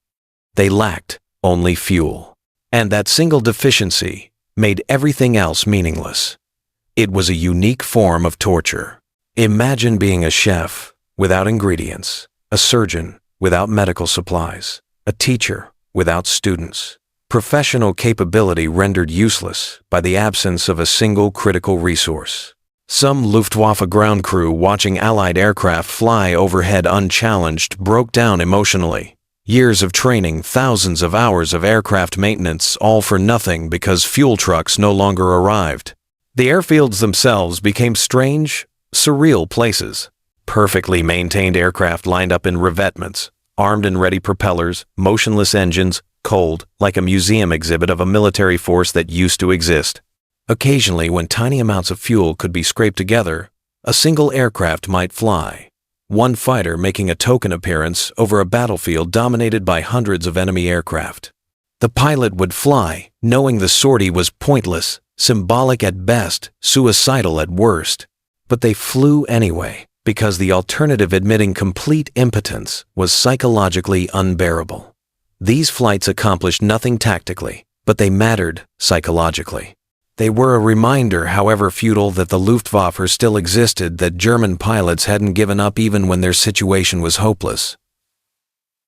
They lacked only fuel. And that single deficiency made everything else meaningless. It was a unique form of torture. Imagine being a chef without ingredients, a surgeon without medical supplies, a teacher without students. Professional capability rendered useless by the absence of a single critical resource. Some Luftwaffe ground crew watching Allied aircraft fly overhead unchallenged broke down emotionally. Years of training, thousands of hours of aircraft maintenance, all for nothing because fuel trucks no longer arrived. The airfields themselves became strange, surreal places. Perfectly maintained aircraft lined up in revetments, armed and ready propellers, motionless engines, cold, like a museum exhibit of a military force that used to exist. Occasionally, when tiny amounts of fuel could be scraped together, a single aircraft might fly, one fighter making a token appearance over a battlefield dominated by hundreds of enemy aircraft. The pilot would fly, knowing the sortie was pointless, symbolic at best, suicidal at worst. But they flew anyway, because the alternative admitting complete impotence was psychologically unbearable. These flights accomplished nothing tactically, but they mattered psychologically. They were a reminder, however futile, that the Luftwaffe still existed, that German pilots hadn't given up even when their situation was hopeless.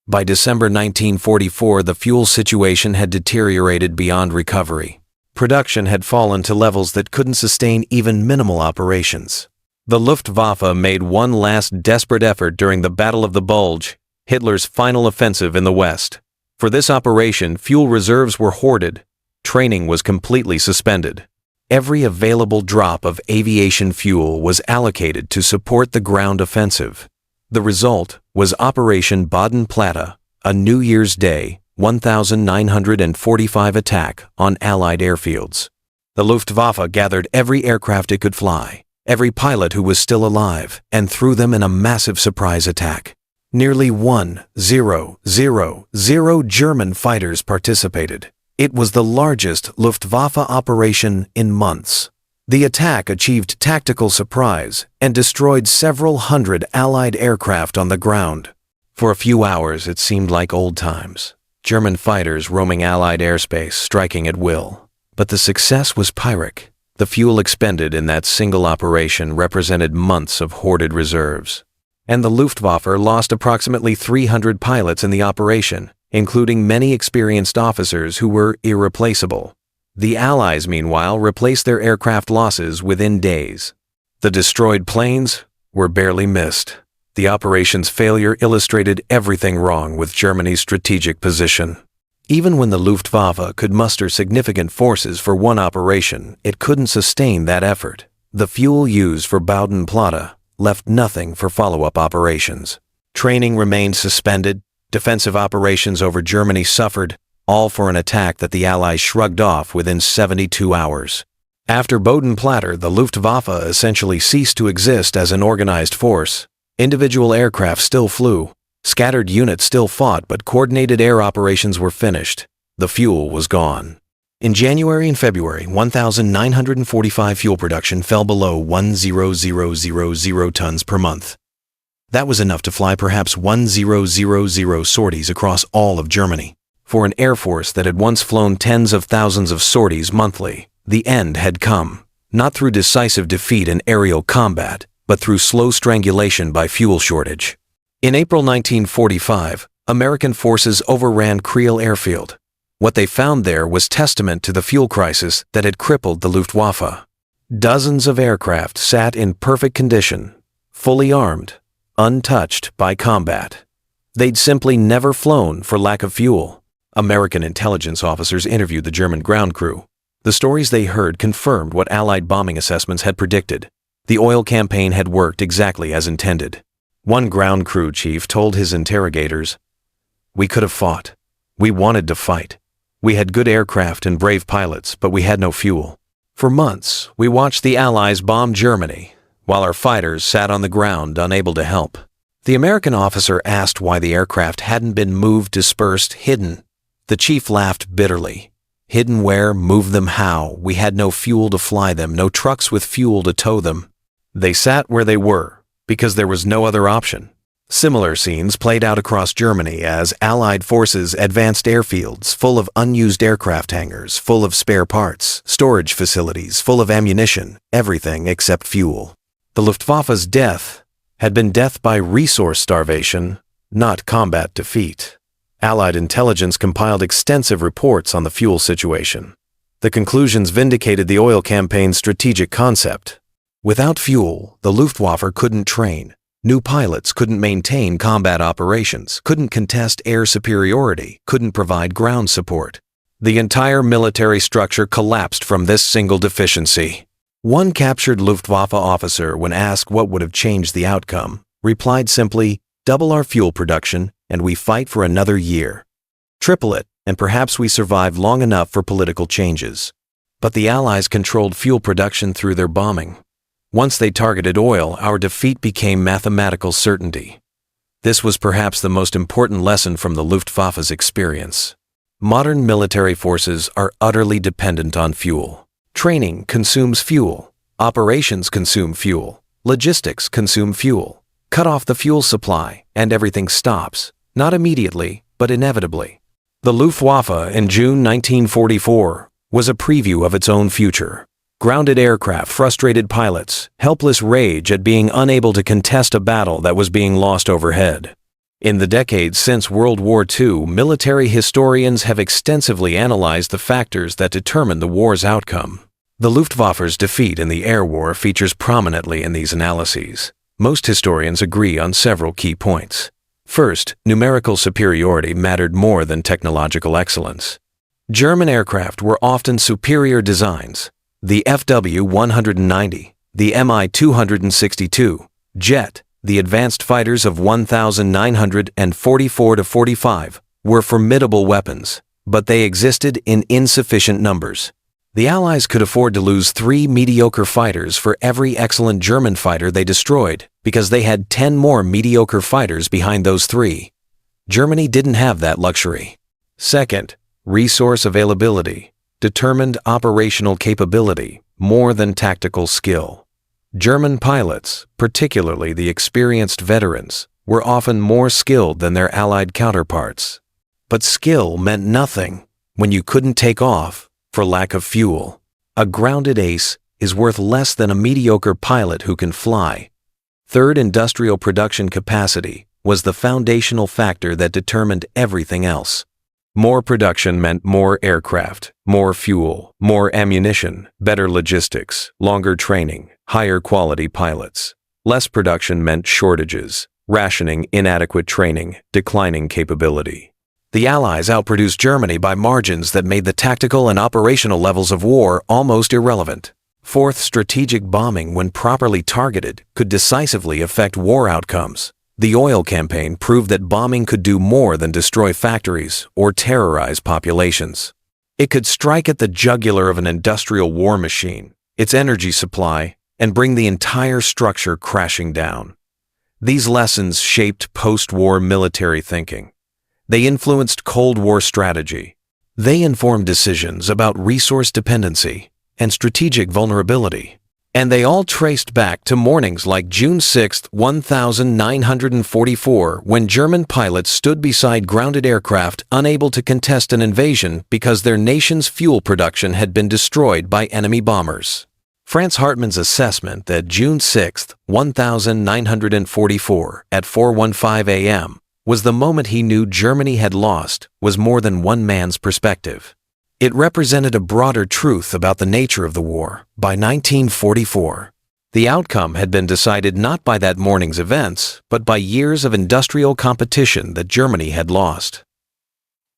By December 1944, the fuel situation had deteriorated beyond recovery. Production had fallen to levels that couldn't sustain even minimal operations. The Luftwaffe made one last desperate effort during the Battle of the Bulge, Hitler's final offensive in the West. For this operation, fuel reserves were hoarded. Training was completely suspended. Every available drop of aviation fuel was allocated to support the ground offensive. The result was Operation Baden-Platte, a New Year's Day, 1945 attack on Allied airfields. The Luftwaffe gathered every aircraft it could fly, every pilot who was still alive, and threw them in a massive surprise attack. Nearly 1,000 German fighters participated. It was the largest Luftwaffe operation in months. The attack achieved tactical surprise and destroyed several hundred Allied aircraft on the ground. For a few hours, it seemed like old times. German fighters roaming Allied airspace, striking at will. But the success was Pyrrhic. The fuel expended in that single operation represented months of hoarded reserves. And the Luftwaffe lost approximately 300 pilots in the operation, including many experienced officers who were irreplaceable. The Allies, meanwhile, replaced their aircraft losses within days. The destroyed planes were barely missed. The operation's failure illustrated everything wrong with Germany's strategic position. Even when the Luftwaffe could muster significant forces for one operation, it couldn't sustain that effort. The fuel used for Boden-Platte left nothing for follow-up operations. Training remained suspended, defensive operations over Germany suffered, all for an attack that the Allies shrugged off within 72 hours. After Boden-Platte, the Luftwaffe essentially ceased to exist as an organized force. Individual aircraft still flew, scattered units still fought, but coordinated air operations were finished. The fuel was gone. In January and February, 1,945 fuel production fell below 1,000 tons per month. That was enough to fly perhaps 1,000 sorties across all of Germany. For an air force that had once flown tens of thousands of sorties monthly, the end had come, not through decisive defeat in aerial combat, but through slow strangulation by fuel shortage. In April 1945, American forces overran Creel airfield. What they found there was testament to the fuel crisis that had crippled the Luftwaffe. Dozens of aircraft sat in perfect condition, fully armed, untouched by combat. They'd simply never flown for lack of fuel. American intelligence officers interviewed the German ground crew. The stories they heard confirmed what Allied bombing assessments had predicted. The oil campaign had worked exactly as intended. One ground crew chief told his interrogators, "We could have fought. We wanted to fight. We had good aircraft and brave pilots, but we had no fuel. For months, we watched the Allies bomb Germany, while our fighters sat on the ground unable to help." The American officer asked why the aircraft hadn't been moved, dispersed, hidden. The chief laughed bitterly. "Hidden where? Move them how? We had no fuel to fly them, no trucks with fuel to tow them. They sat where they were, because there was no other option." Similar scenes played out across Germany as Allied forces advanced airfields full of unused aircraft hangars, full of spare parts, storage facilities full of ammunition, everything except fuel. The Luftwaffe's death had been death by resource starvation, not combat defeat. Allied intelligence compiled extensive reports on the fuel situation. The conclusions vindicated the oil campaign's strategic concept. Without fuel, the Luftwaffe couldn't train. New pilots couldn't maintain combat operations, couldn't contest air superiority, couldn't provide ground support. The entire military structure collapsed from this single deficiency. One captured Luftwaffe officer, when asked what would have changed the outcome, replied simply, "Double our fuel production, and we fight for another year. Triple it, and perhaps we survive long enough for political changes." But the Allies controlled fuel production through their bombing. Once they targeted oil, our defeat became mathematical certainty. This was perhaps the most important lesson from the Luftwaffe's experience. Modern military forces are utterly dependent on fuel. Training consumes fuel. Operations consume fuel. Logistics consume fuel. Cut off the fuel supply, and everything stops. Not immediately, but inevitably. The Luftwaffe in June 1944 was a preview of its own future. Grounded aircraft, frustrated pilots, helpless rage at being unable to contest a battle that was being lost overhead. In the decades since World War II, military historians have extensively analyzed the factors that determined the war's outcome. The Luftwaffe's defeat in the air war features prominently in these analyses. Most historians agree on several key points. First, numerical superiority mattered more than technological excellence. German aircraft were often superior designs. The FW-190, the Mi-262, Jet, the advanced fighters of 1944-45 were formidable weapons, but they existed in insufficient numbers. The Allies could afford to lose 3 mediocre fighters for every excellent German fighter they destroyed, because they had 10 more mediocre fighters behind those 3. Germany didn't have that luxury. Second, resource availability determined operational capability more than tactical skill. German pilots, particularly the experienced veterans, were often more skilled than their Allied counterparts. But skill meant nothing when you couldn't take off for lack of fuel. A grounded ace is worth less than a mediocre pilot who can fly. Third, industrial production capacity was the foundational factor that determined everything else. More production meant more aircraft, more fuel, more ammunition, better logistics, longer training, higher quality pilots. Less production meant shortages, rationing, inadequate training, declining capability. The Allies outproduced Germany by margins that made the tactical and operational levels of war almost irrelevant. Fourth, strategic bombing, when properly targeted, could decisively affect war outcomes. The oil campaign proved that bombing could do more than destroy factories or terrorize populations. It could strike at the jugular of an industrial war machine, its energy supply, and bring the entire structure crashing down. These lessons shaped post-war military thinking. They influenced Cold War strategy. They informed decisions about resource dependency and strategic vulnerability. And they all traced back to mornings like June 6, 1944, when German pilots stood beside grounded aircraft unable to contest an invasion because their nation's fuel production had been destroyed by enemy bombers. Franz Hartmann's assessment that June 6, 1944, at 4:15 a.m., was the moment he knew Germany had lost was more than one man's perspective. It represented a broader truth about the nature of the war. By 1944, the outcome had been decided not by that morning's events, but by years of industrial competition that Germany had lost.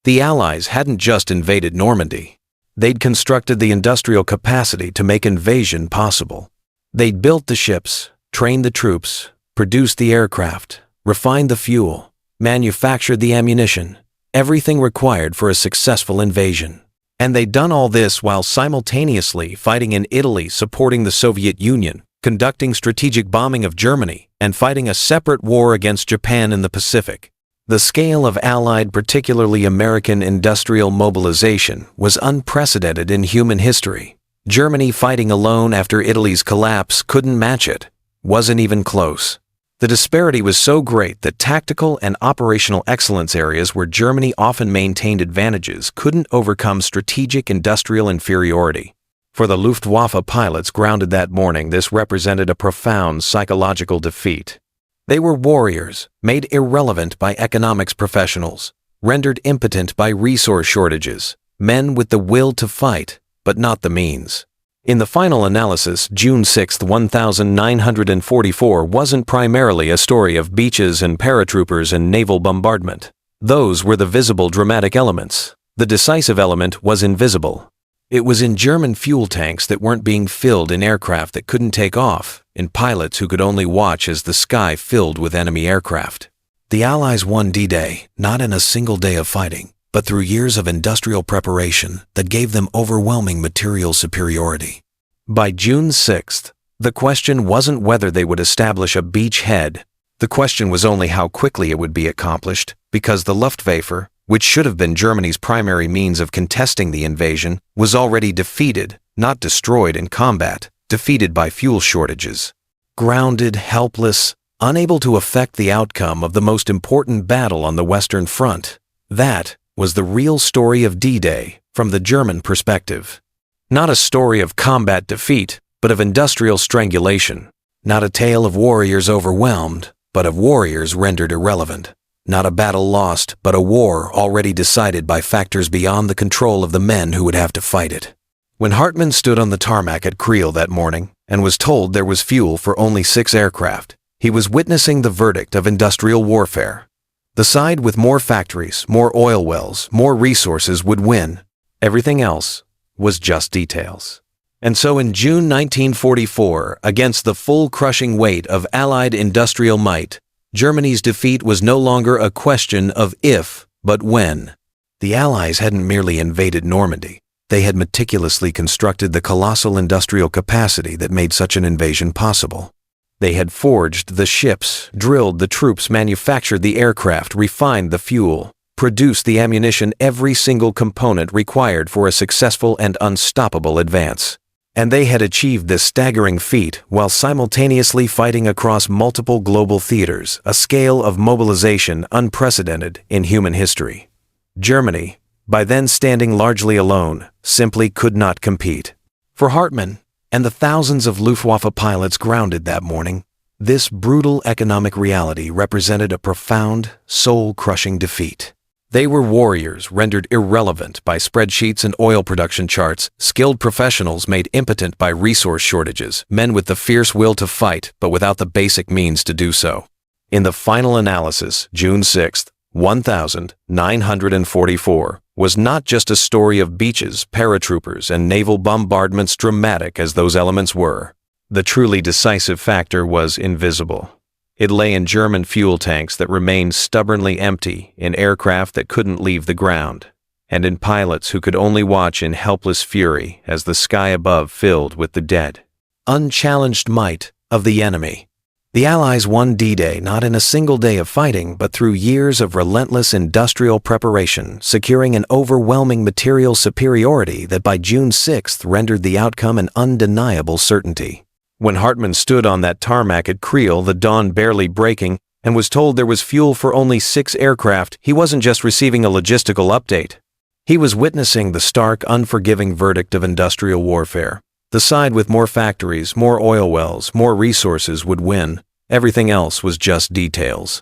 The Allies hadn't just invaded Normandy. They'd constructed the industrial capacity to make invasion possible. They'd built the ships, trained the troops, produced the aircraft, refined the fuel, manufactured the ammunition, everything required for a successful invasion. And they'd done all this while simultaneously fighting in Italy, supporting the Soviet Union, conducting strategic bombing of Germany, and fighting a separate war against Japan in the Pacific. The scale of Allied, particularly American, industrial mobilization was unprecedented in human history. Germany fighting alone after Italy's collapse couldn't match it, wasn't even close. The disparity was so great that tactical and operational excellence areas where Germany often maintained advantages couldn't overcome strategic industrial inferiority. For the Luftwaffe pilots grounded that morning, this represented a profound psychological defeat. They were warriors, made irrelevant by economics professionals, rendered impotent by resource shortages, men with the will to fight, but not the means. In the final analysis, June 6, 1944 wasn't primarily a story of beaches and paratroopers and naval bombardment. Those were the visible dramatic elements. The decisive element was invisible. It was in German fuel tanks that weren't being filled, in aircraft that couldn't take off, in pilots who could only watch as the sky filled with enemy aircraft. The Allies won D-Day, not in a single day of fighting, but through years of industrial preparation that gave them overwhelming material superiority. By June 6th, the question wasn't whether they would establish a beachhead. The question was only how quickly it would be accomplished, because the Luftwaffe, which should have been Germany's primary means of contesting the invasion, was already defeated, not destroyed in combat, defeated by fuel shortages. Grounded, helpless, unable to affect the outcome of the most important battle on the Western Front. That was the real story of D-Day from the German perspective. Not a story of combat defeat, but of industrial strangulation. Not a tale of warriors overwhelmed, but of warriors rendered irrelevant. Not a battle lost, but a war already decided by factors beyond the control of the men who would have to fight it. When Hartman stood on the tarmac at Creel that morning and was told there was fuel for only 6 aircraft, he was witnessing the verdict of industrial warfare. The side with more factories, more oil wells, more resources would win. Everything else was just details. And so in June 1944, against the full crushing weight of Allied industrial might, Germany's defeat was no longer a question of if, but when. The Allies hadn't merely invaded Normandy. They had meticulously constructed the colossal industrial capacity that made such an invasion possible. They had forged the ships, drilled the troops, manufactured the aircraft, refined the fuel, produced the ammunition, every single component required for a successful and unstoppable advance. And they had achieved this staggering feat while simultaneously fighting across multiple global theaters, a scale of mobilization unprecedented in human history. Germany, by then standing largely alone, simply could not compete. For Hartman and the thousands of Luftwaffe pilots grounded that morning, This brutal economic reality represented a profound, soul-crushing defeat. They were warriors rendered irrelevant by spreadsheets and oil production charts, skilled professionals made impotent by resource shortages, men with the fierce will to fight but without the basic means to do so. In the final analysis, June 6, 1944, was not just a story of beaches, paratroopers, and naval bombardments, dramatic as those elements were. The truly decisive factor was invisible. It lay in German fuel tanks that remained stubbornly empty, in aircraft that couldn't leave the ground, and in pilots who could only watch in helpless fury as the sky above filled with the dead, unchallenged might of the enemy. The Allies won D-Day not in a single day of fighting, but through years of relentless industrial preparation, securing an overwhelming material superiority that by June 6 rendered the outcome an undeniable certainty. When Hartman stood on that tarmac at Creel, the dawn barely breaking, and was told there was fuel for only 6 aircraft, he wasn't just receiving a logistical update. He was witnessing the stark, unforgiving verdict of industrial warfare. The side with more factories, more oil wells, more resources would win. Everything else was just details.